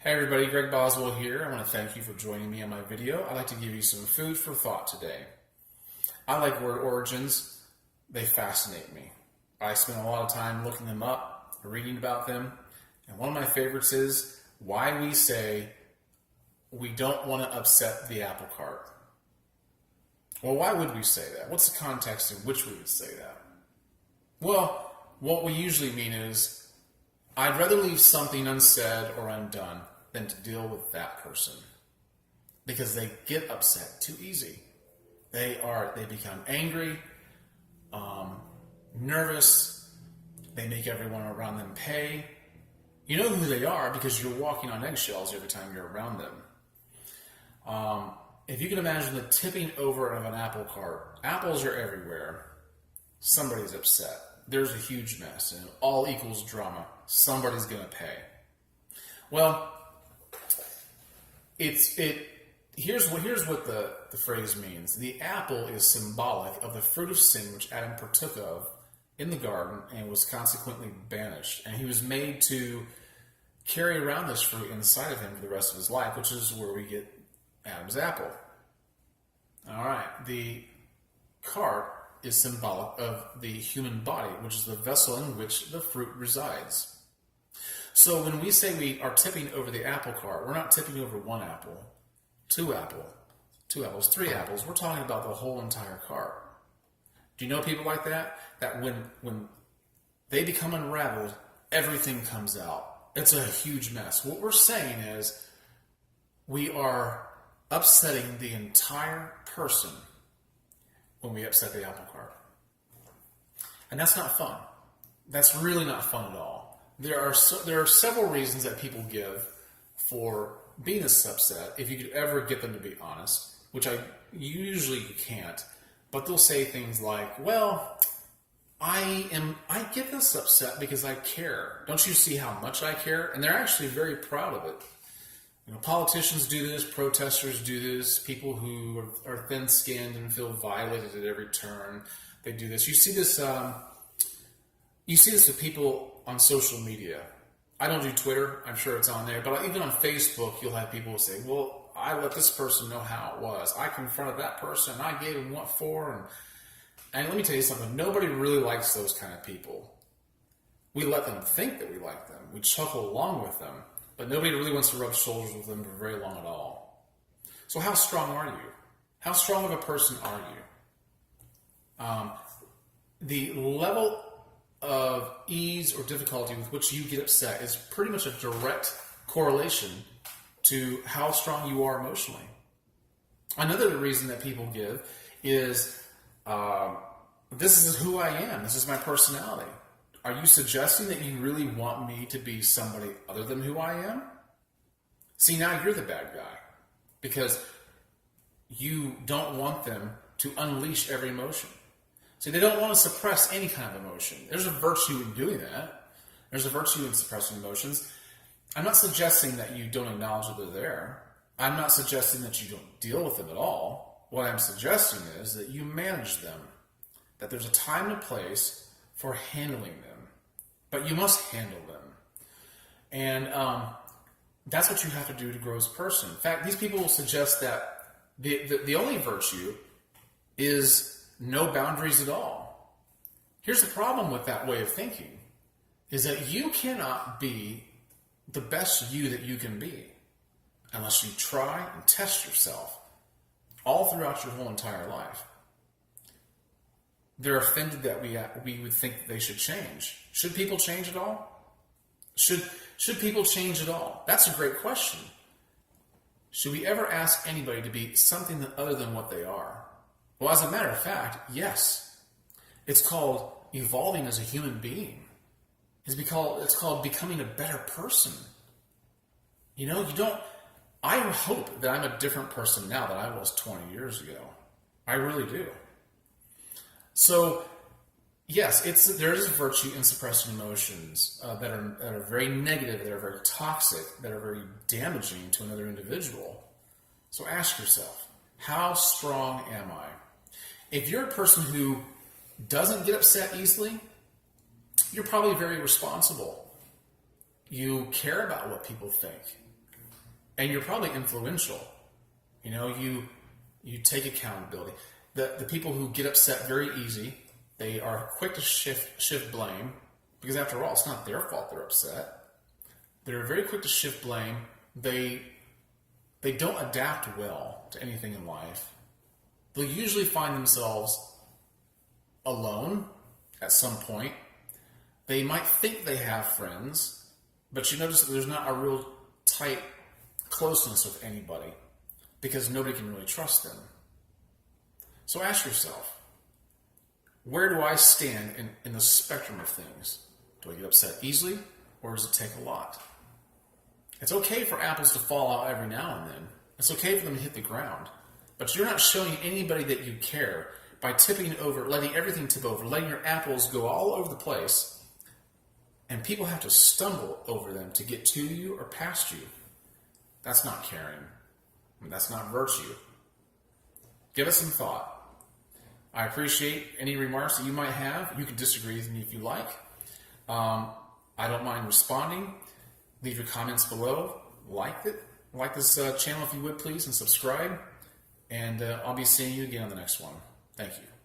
Hey everybody, Greg Boswell here. I want to thank you for joining me on my video. I'd like to give you some food for thought today. I like word origins. They fascinate me. I spend a lot of time looking them up, reading about them, and one of my favorites is why we say we don't want to upset the apple cart. Well, why would we say that? What's the context in which we would say that? Well, what we usually mean is I'd rather leave something unsaid or undone than to deal with that person because they get upset too easy. They become angry, nervous. They make everyone around them pay. You know who they are because you're walking on eggshells every time you're around them. If you can imagine the tipping over of an apple cart, apples are everywhere. Somebody's upset. There's a huge mess, and all equals drama. Somebody's going to pay. Well, here's what the phrase means. The apple is symbolic of the fruit of sin which Adam partook of in the garden and was consequently banished. And he was made to carry around this fruit inside of him for the rest of his life, which is where we get Adam's apple. All right, the cart is symbolic of the human body, which is the vessel in which the fruit resides. So when we say we are tipping over the apple cart, we're not tipping over one apple, two apples, three apples. We're talking about the whole entire cart. Do you know people like that? That when they become unraveled, everything comes out. It's a huge mess. What we're saying is we are upsetting the entire person when we upset the apple cart. And that's not fun. That's really not fun at all. There are several reasons that people give for being this upset, if you could ever get them to be honest, which usually you can't, but they'll say things like, well, I get this upset because I care. Don't you see how much I care? And they're actually very proud of it. You know, politicians do this, protesters do this, people who are thin-skinned and feel violated at every turn, they do this. You see this with people on social media. I don't do Twitter, I'm sure it's on there, but even on Facebook, you'll have people say, well, I let this person know how it was. I confronted that person, and I gave him what for, and let me tell you something, nobody really likes those kind of people. We let them think that we like them. We chuckle along with them. But nobody really wants to rub shoulders with them for very long at all. So how strong are you? How strong of a person are you? The level of ease or difficulty with which you get upset is pretty much a direct correlation to how strong you are emotionally. Another reason that people give is, this is who I am. This is my personality. Are you suggesting that you really want me to be somebody other than who I am? See, now you're the bad guy because you don't want them to unleash every emotion. See, they don't want to suppress any kind of emotion. There's a virtue in doing that. There's a virtue in suppressing emotions. I'm not suggesting that you don't acknowledge that they're there. I'm not suggesting that you don't deal with them at all. What I'm suggesting is that you manage them, that there's a time and a place for handling them. But you must handle them. And that's what you have to do to grow as a person. In fact, these people will suggest that the only virtue is no boundaries at all. Here's the problem with that way of thinking, is that you cannot be the best you that you can be unless you try and test yourself all throughout your whole entire life. They're offended that we would think that they should change. Should people change at all? Should people change at all? That's a great question. Should we ever ask anybody to be something other than what they are? Well, as a matter of fact, yes. It's called evolving as a human being. It's called becoming a better person. You know, I hope that I'm a different person now than I was 20 years ago. I really do. So, yes, there is a virtue in suppressing emotions that are very negative, that are very toxic, that are very damaging to another individual. So ask yourself, how strong am I? If you're a person who doesn't get upset easily, you're probably very responsible. You care about what people think. and you're probably influential. You know, you take accountability. The people who get upset very easy, they are quick to shift blame, because after all, it's not their fault they're upset. They're very quick to shift blame. They don't adapt well to anything in life. They'll usually find themselves alone at some point. They might think they have friends, but you notice that there's not a real tight closeness with anybody because nobody can really trust them. So ask yourself, where do I stand in the spectrum of things? Do I get upset easily, or does it take a lot? It's okay for apples to fall out every now and then. It's okay for them to hit the ground. But you're not showing anybody that you care by tipping over, letting everything tip over, letting your apples go all over the place, and people have to stumble over them to get to you or past you. That's not caring. That's not virtue. Give it some thought. I appreciate any remarks that you might have. You can disagree with me if you like. I don't mind responding. Leave your comments below. Like this channel if you would, please, and subscribe. And I'll be seeing you again on the next one. Thank you.